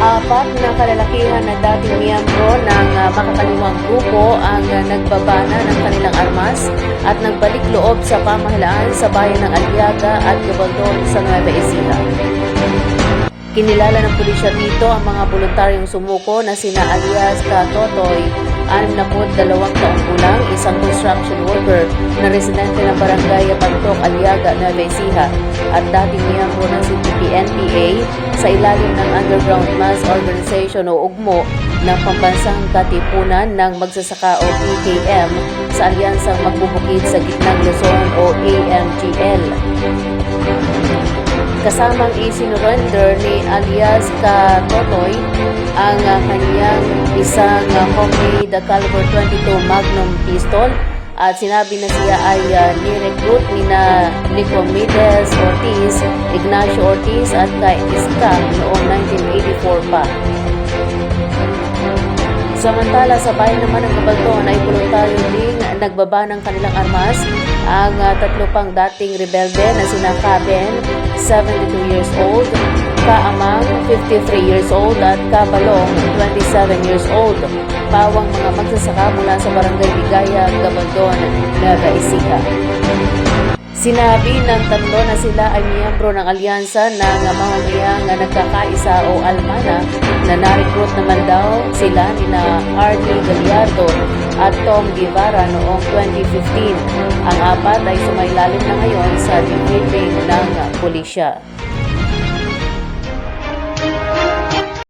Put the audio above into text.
Apat na kalalakihan na dating miyembro ng makakaliwang grupo ang nagbabana ng kanilang armas at nagbalik loob sa pamahalaan sa bayan ng Aliaga at Gabaldon sa Nueva Ecija. Kinilala ng pulisya dito ang mga voluntaryong sumuko na sina alias Katotoy, 62 taong gulang, isang construction worker na residente ng barangay Pantok, Aliaga, Nueva Ecija at dating miyembro ng CPP-NPA sa ilalim ng Underground Mass Organization o UGMO ng Pambansang Katipunan ng Magsasaka o PKM sa Alyansang Magbubukid sa Gitnang Luzon o AMGL. Kasamang isinurrender ni alias Katotoy ang kanyang isang homemade caliber .22 Magnum pistol at sinabi na siya ay ni-recruit ni na Nicomedes Ortiz, Ignacio Ortiz at kay Iska noong 1984 pa. Samantala, sa bayan naman ng Gabaldon ay voluntaryo ding nagbaba ng kanilang armas ang tatlo pang dating rebelde na sina Kaben, 72 years old, Kaamang, 53 years old at Kabalong, 27 years old. Pawang mga magsasaka mula sa Barangay Ligaya, Gabaldon, Nueva Ecija. Sinabi ng tatlo na sila ay miyembro ng alyansa ng mamamayang nagkakaisa o Almana na na-recruit naman daw sila ni na Arnie Gallardo at Tom Guevara noong 2015. Ang apat ay sumailalim na ngayon sa debriefing ng pulisya.